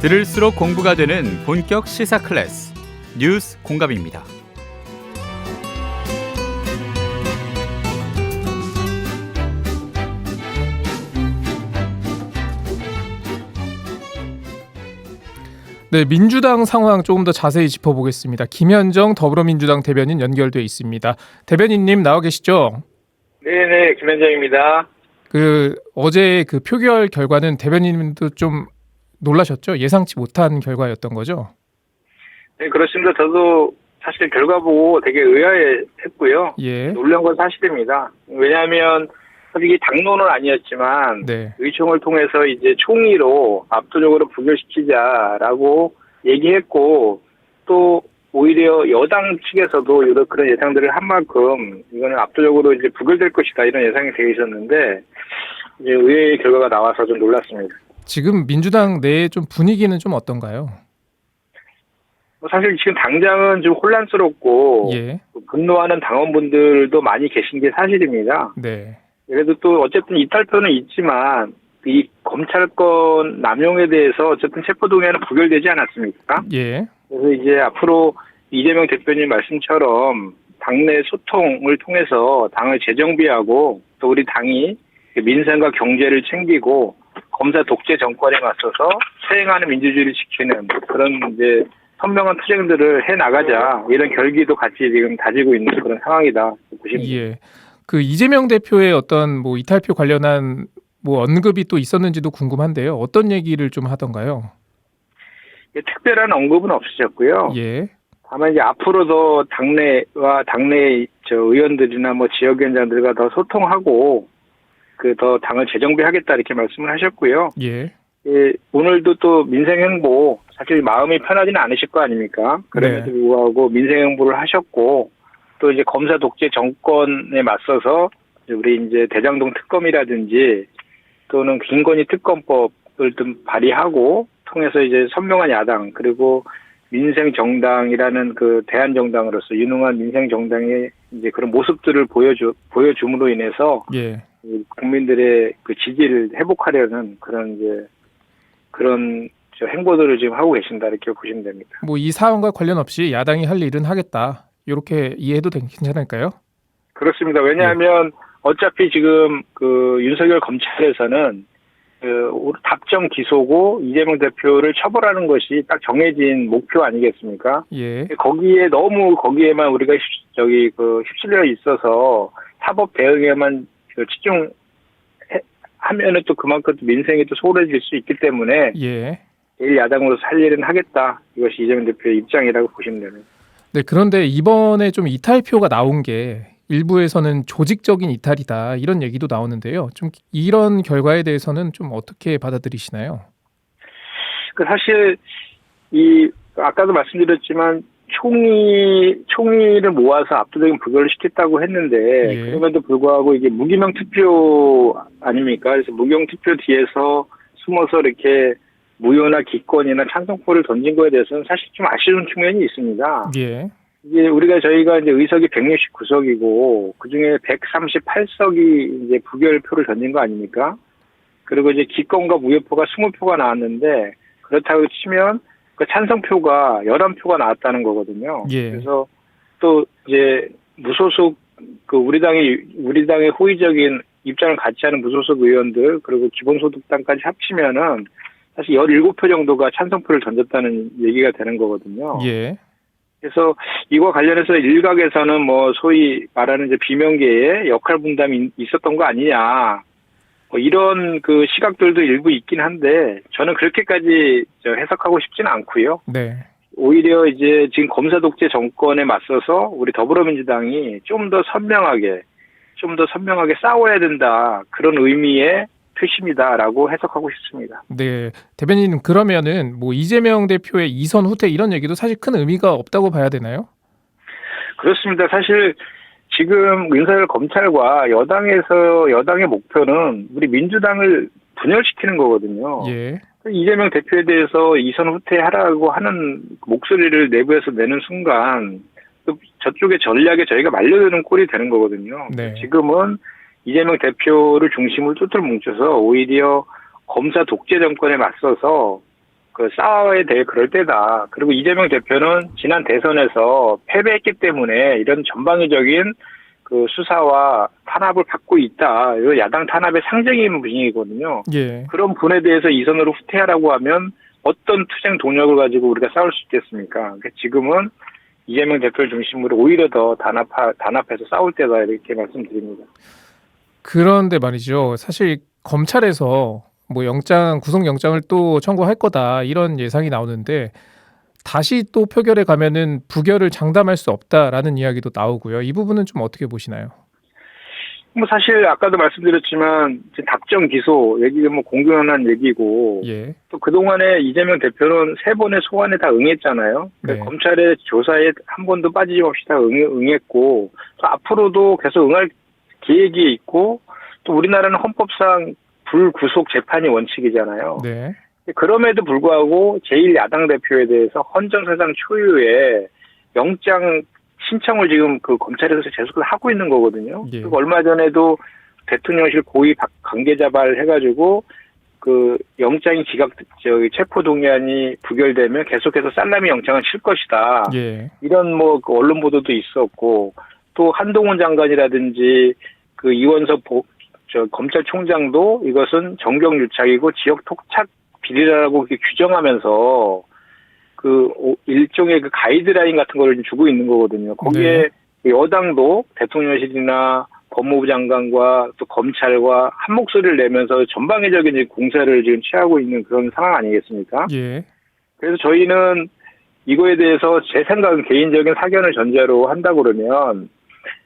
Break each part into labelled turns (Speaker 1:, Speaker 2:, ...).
Speaker 1: 들을수록 공부가 되는 본격 시사 클래스 뉴스 공감입니다.
Speaker 2: 네, 민주당 상황 조금 더 자세히 짚어보겠습니다. 김현정 더불어민주당 대변인 연결돼 있습니다. 대변인님 나와 계시죠?
Speaker 3: 네네, 김현정입니다.
Speaker 2: 어제 그 표결 결과는 대변인도 좀 놀라셨죠? 예상치 못한 결과였던 거죠?
Speaker 3: 네, 그렇습니다. 저도 사실 결과 보고 되게 의아했고요.
Speaker 2: 예.
Speaker 3: 놀란 건 사실입니다. 왜냐하면 사실 이게 당론은 아니었지만
Speaker 2: 네.
Speaker 3: 의총을 통해서 이제 총의로 압도적으로 부결시키자라고 얘기했고, 또 오히려 여당 측에서도 그런 예상들을 한 만큼 이거는 압도적으로 이제 부결될 것이다 이런 예상이 되어 있었는데, 이제 의외의 결과가 나와서 좀 놀랐습니다.
Speaker 2: 지금 민주당 내의 좀 분위기는 좀 어떤가요?
Speaker 3: 사실 지금 당장은 좀 혼란스럽고
Speaker 2: 예.
Speaker 3: 분노하는 당원분들도 많이 계신 게 사실입니다.
Speaker 2: 네.
Speaker 3: 그래도 또 어쨌든 이탈표는 있지만 이 검찰권 남용에 대해서 어쨌든 체포동의안은 부결되지 않았습니까?
Speaker 2: 예.
Speaker 3: 그래서 이제 앞으로 이재명 대표님 말씀처럼 당내 소통을 통해서 당을 재정비하고 또 우리 당이 민생과 경제를 챙기고 검사 독재 정권에 맞서서 퇴행하는 민주주의를 지키는 그런 이제 선명한 투쟁들을 해 나가자, 이런 결기도 같이 지금 다지고 있는 그런 상황이다 보십니다.
Speaker 2: 예. 그 이재명 대표의 어떤 뭐 이탈표 관련한 뭐 언급이 또 있었는지도 궁금한데요. 어떤 얘기를 좀 하던가요?
Speaker 3: 특별한 언급은 없으셨고요.
Speaker 2: 예.
Speaker 3: 다만 이제 앞으로도 당내와 당내 의원들이나 뭐 지역위원장들과 더 소통하고 더 당을 재정비하겠다 이렇게 말씀을 하셨고요.
Speaker 2: 예.
Speaker 3: 예, 오늘도 또 민생행보, 사실 마음이 편하지는 않으실 거 아닙니까? 그럼에도
Speaker 2: 네.
Speaker 3: 불구하고 민생행보를 하셨고, 또 이제 검사 독재 정권에 맞서서 우리 이제 대장동 특검이라든지 또는 김건희 특검법을 좀 발의하고 통해서 이제 선명한 야당, 그리고 민생 정당이라는 그 대한 정당으로서 유능한 민생 정당의 이제 그런 모습들을 보여줌으로 인해서
Speaker 2: 예.
Speaker 3: 국민들의 그 지지를 회복하려는 그런 행보들을 지금 하고 계신다 이렇게 보시면 됩니다.
Speaker 2: 뭐 이 사안과 관련 없이 야당이 할 일은 하겠다. 이렇게 이해해도 괜찮을까요?
Speaker 3: 그렇습니다. 왜냐하면 어차피 지금 그 윤석열 검찰에서는 답정 기소고 이재명 대표를 처벌하는 것이 딱 정해진 목표 아니겠습니까?
Speaker 2: 예.
Speaker 3: 거기에만 우리가 휩쓸려 있어서 사법 대응에만 집중하면은 또 그만큼 민생이 또 소홀해질 수 있기 때문에
Speaker 2: 예.
Speaker 3: 제1야당으로서 할 일은 하겠다. 이것이 이재명 대표의 입장이라고 보시면 됩니다.
Speaker 2: 네, 그런데 이번에 좀 이탈표가 나온 게 일부에서는 조직적인 이탈이다 이런 얘기도 나오는데요. 좀 이런 결과에 대해서는 좀 어떻게 받아들이시나요?
Speaker 3: 사실 아까도 말씀드렸지만 총의를 모아서 압도적인 부결을 시켰다고 했는데,
Speaker 2: 예.
Speaker 3: 그럼에도 불구하고 이게 무기명 투표 아닙니까? 그래서 무기명 투표 뒤에서 숨어서 이렇게 무효나 기권이나 찬성표를 던진 거에 대해서는 사실 좀 아쉬운 측면이 있습니다.
Speaker 2: 예.
Speaker 3: 이게 저희가 이제 의석이 169석이고 그중에 138석이 이제 부결표를 던진 거 아닙니까? 그리고 이제 기권과 무효표가 20표가 나왔는데, 그렇다고 치면 그 찬성표가 11표가 나왔다는 거거든요.
Speaker 2: 예.
Speaker 3: 그래서 또 이제 무소속 우리 당의 호의적인 입장을 같이 하는 무소속 의원들, 그리고 기본소득당까지 합치면은 사실 17표 정도가 찬성표를 던졌다는 얘기가 되는 거거든요.
Speaker 2: 예.
Speaker 3: 그래서 이와 관련해서 일각에서는 뭐 소위 말하는 이제 비명계의 역할 분담이 있었던 거 아니냐, 뭐 이런 그 시각들도 일부 있긴 한데, 저는 그렇게까지 해석하고 싶지는 않고요.
Speaker 2: 네.
Speaker 3: 오히려 이제 지금 검사 독재 정권에 맞서서 우리 더불어민주당이 좀 더 선명하게 싸워야 된다, 그런 의미의 표심이다라고 해석하고 싶습니다.
Speaker 2: 네, 대변인님, 그러면은 뭐 이재명 대표의 이선 후퇴 이런 얘기도 사실 큰 의미가 없다고 봐야 되나요?
Speaker 3: 그렇습니다. 사실 지금 윤석열 검찰과 여당의 목표는 우리 민주당을 분열시키는 거거든요.
Speaker 2: 예.
Speaker 3: 이재명 대표에 대해서 이선 후퇴하라고 하는 목소리를 내부에서 내는 순간 저쪽의 전략에 저희가 말려드는 꼴이 되는 거거든요.
Speaker 2: 네.
Speaker 3: 지금은 이재명 대표를 중심으로 뚜틀 뭉쳐서 오히려 검사 독재 정권에 맞서서 싸워야 될 그럴 때다. 그리고 이재명 대표는 지난 대선에서 패배했기 때문에 이런 전방위적인 그 수사와 탄압을 받고 있다. 이거 야당 탄압의 상징인 분이거든요.
Speaker 2: 예.
Speaker 3: 그런 분에 대해서 이 선으로 후퇴하라고 하면 어떤 투쟁 동력을 가지고 우리가 싸울 수 있겠습니까? 그러니까 지금은 이재명 대표를 중심으로 오히려 더 단합해서 싸울 때다 이렇게 말씀드립니다.
Speaker 2: 그런데 말이죠. 사실 검찰에서 뭐 구속영장을 또 청구할 거다 이런 예상이 나오는데 다시 또 표결에 가면은 부결을 장담할 수 없다라는 이야기도 나오고요. 이 부분은 좀 어떻게 보시나요?
Speaker 3: 뭐 사실 아까도 말씀드렸지만 답정 기소 얘기가 뭐 공공연한 얘기고
Speaker 2: 예.
Speaker 3: 또 그동안에 이재명 대표는 3번의 소환에 다 응했잖아요.
Speaker 2: 네.
Speaker 3: 검찰의 조사에 한 번도 빠짐없이 다 응했고 또 앞으로도 계속 응할 계획이 있고 또 우리나라는 헌법상 불구속 재판이 원칙이잖아요.
Speaker 2: 네.
Speaker 3: 그럼에도 불구하고 제1야당 대표에 대해서 헌정사상 초유의 영장 신청을 지금 그 검찰에서 계속 하고 있는 거거든요.
Speaker 2: 예.
Speaker 3: 그리고 얼마 전에도 대통령실 고위 관계자발 해가지고 그 영장이 체포동의안이 부결되면 계속해서 살라미 영장을 칠 것이다.
Speaker 2: 예.
Speaker 3: 이런 뭐 그 언론 보도도 있었고 또 한동훈 장관이라든지 그 이원석 검찰총장도 이것은 정경유착이고 지역 토착 비리라고 이렇게 규정하면서 그 일종의 그 가이드라인 같은 거를 주고 있는 거거든요. 거기에 여당도 대통령실이나 법무부 장관과 또 검찰과 한 목소리를 내면서 전방위적인 공세를 지금 취하고 있는 그런 상황 아니겠습니까?
Speaker 2: 예.
Speaker 3: 그래서 저희는 이거에 대해서 제 생각은 개인적인 사견을 전제로 한다고 그러면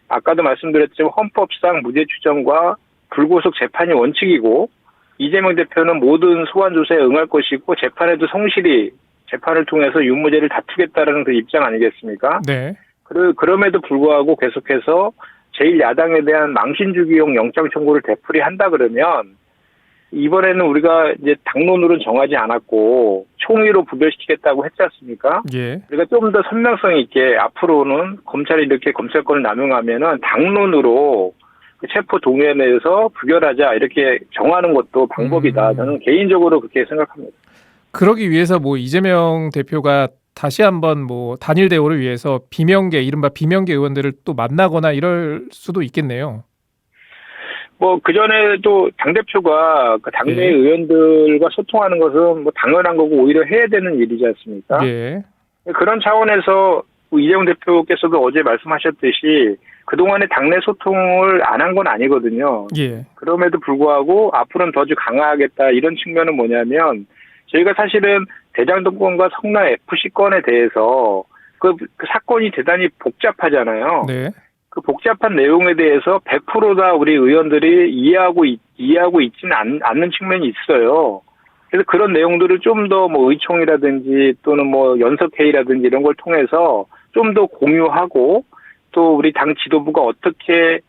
Speaker 3: 아까도 말씀드렸지만 헌법상 무죄 추정과 불구속 재판이 원칙이고 이재명 대표는 모든 소환 조사에 응할 것이고 재판에도 성실히 재판을 통해서 유무죄를 다투겠다라는 그 입장 아니겠습니까?
Speaker 2: 네.
Speaker 3: 그럼에도 불구하고 계속해서 제1야당에 대한 망신주기용 영장 청구를 되풀이한다 그러면 이번에는 우리가 이제 당론으로는 정하지 않았고 총의로 부결시키겠다고 했지 않습니까?
Speaker 2: 예.
Speaker 3: 우리가 좀 더 선명성 있게 앞으로는 검찰이 이렇게 검찰권을 남용하면은 당론으로 체포 동의에 대해서 부결하자 이렇게 정하는 것도 방법이다. 저는 개인적으로 그렇게 생각합니다.
Speaker 2: 그러기 위해서 뭐 이재명 대표가 다시 한번 뭐 단일 대우를 위해서 이른바 비명계 의원들을 또 만나거나 이럴 수도 있겠네요.
Speaker 3: 뭐 그전에도 당대표가 그 당내
Speaker 2: 예.
Speaker 3: 의원들과 소통하는 것은 뭐 당연한 거고 오히려 해야 되는 일이지 않습니까?
Speaker 2: 예.
Speaker 3: 그런 차원에서 이재명 대표께서도 어제 말씀하셨듯이 그동안에 당내 소통을 안 한 건 아니거든요.
Speaker 2: 예.
Speaker 3: 그럼에도 불구하고 앞으로는 더 강화하겠다 이런 측면은 뭐냐면 저희가 사실은 대장동권과 성남 FC 건에 대해서 그 사건이 대단히 복잡하잖아요.
Speaker 2: 네.
Speaker 3: 그 복잡한 내용에 대해서 100% 다 우리 의원들이 이해하고 있지는 않는 측면이 있어요. 그래서 그런 내용들을 좀 더 뭐 의총이라든지 또는 뭐 연석회의라든지 이런 걸 통해서 좀 더 공유하고 또 우리 당 지도부가 어떻게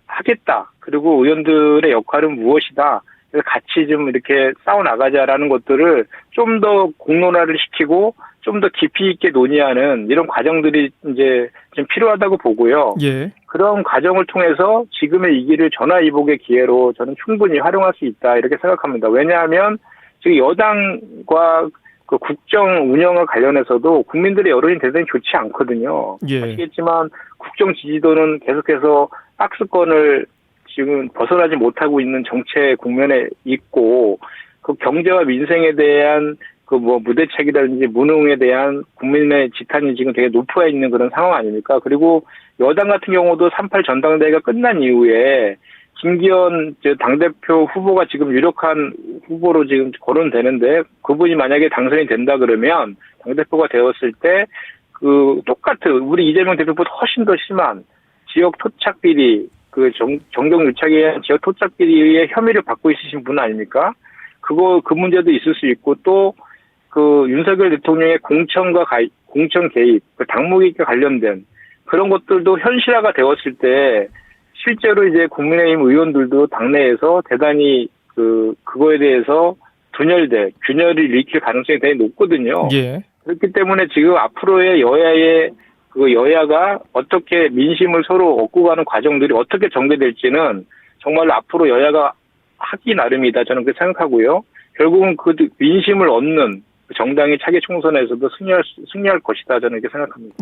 Speaker 3: 하겠다. 그리고 의원들의 역할은 무엇이다. 그래서 같이 좀 이렇게 싸워나가자라는 것들을 좀 더 공론화를 시키고 좀 더 깊이 있게 논의하는 이런 과정들이 이제 좀 필요하다고 보고요.
Speaker 2: 예.
Speaker 3: 그런 과정을 통해서 지금의 이 길을 전화위복의 기회로 저는 충분히 활용할 수 있다 이렇게 생각합니다. 왜냐하면 지금 여당과 그 국정 운영과 관련해서도 국민들의 여론이 대단히 좋지 않거든요.
Speaker 2: 예.
Speaker 3: 아시겠지만 국정 지지도는 계속해서 박스권을 지금 벗어나지 못하고 있는 정체 국면에 있고 그 경제와 민생에 대한 그 뭐 무대책이라든지 무능에 대한 국민의 지탄이 지금 되게 높아 있는 그런 상황 아닙니까? 그리고 여당 같은 경우도 3.8 전당대회가 끝난 이후에 김기현 당대표 후보가 지금 유력한 후보로 지금 거론되는데 그분이 만약에 당선이 된다 그러면 당대표가 되었을 때 그 똑같은 우리 이재명 대표보다 훨씬 더 심한 지역 토착 비리 그 정경유착에 의한 지역 토착 비리의 혐의를 받고 있으신 분 아닙니까? 그 문제도 있을 수 있고 또 그 윤석열 대통령의 공천 개입, 그 당무기익과 관련된 그런 것들도 현실화가 되었을 때 실제로 이제 국민의힘 의원들도 당내에서 대단히 그거에 대해서 균열을 일으킬 가능성이 되게 높거든요.
Speaker 2: 예.
Speaker 3: 그렇기 때문에 지금 앞으로의 여야가 어떻게 민심을 서로 얻고 가는 과정들이 어떻게 전개될지는 정말로 앞으로 여야가 하기 나름이다. 저는 그렇게 생각하고요. 결국은 그 민심을 얻는 정당이 차기 총선에서도 승리할 것이다 저는 이렇게 생각합니다.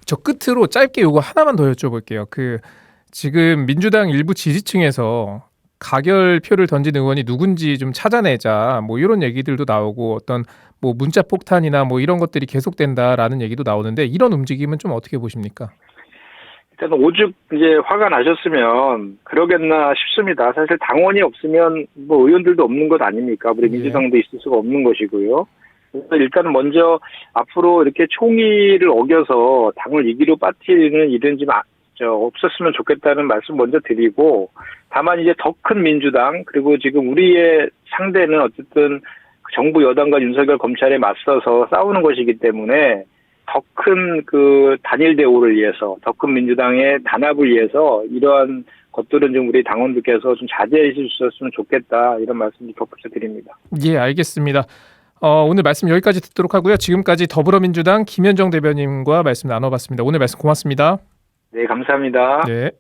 Speaker 2: 저 끝으로 짧게 요거 하나만 더 여쭤볼게요. 지금 민주당 일부 지지층에서 가결표를 던진 의원이 누군지 좀 찾아내자 뭐 이런 얘기들도 나오고 어떤 뭐 문자 폭탄이나 뭐 이런 것들이 계속된다라는 얘기도 나오는데 이런 움직임은 좀 어떻게 보십니까?
Speaker 3: 일단 오죽 이제 화가 나셨으면 그러겠나 싶습니다. 사실 당원이 없으면 뭐 의원들도 없는 것 아닙니까? 우리 민주당도 있을 수가 없는 것이고요. 그래서 일단 먼저 앞으로 이렇게 총의를 어겨서 당을 이기로 빠뜨리는 일은 좀 없었으면 좋겠다는 말씀 먼저 드리고, 다만 이제 더 큰 민주당 그리고 지금 우리의 상대는 어쨌든 정부 여당과 윤석열 검찰에 맞서서 싸우는 것이기 때문에 더 큰 그 단일 대우를 위해서, 더 큰 민주당의 단합을 위해서 이러한 것들은 좀 우리 당원들께서 좀 자제해 주셨으면 좋겠다 이런 말씀 덧붙여 드립니다.
Speaker 2: 예, 알겠습니다. 오늘 말씀 여기까지 듣도록 하고요. 지금까지 더불어민주당 김현정 대변인과 말씀 나눠봤습니다. 오늘 말씀 고맙습니다.
Speaker 3: 네, 감사합니다.
Speaker 2: 네.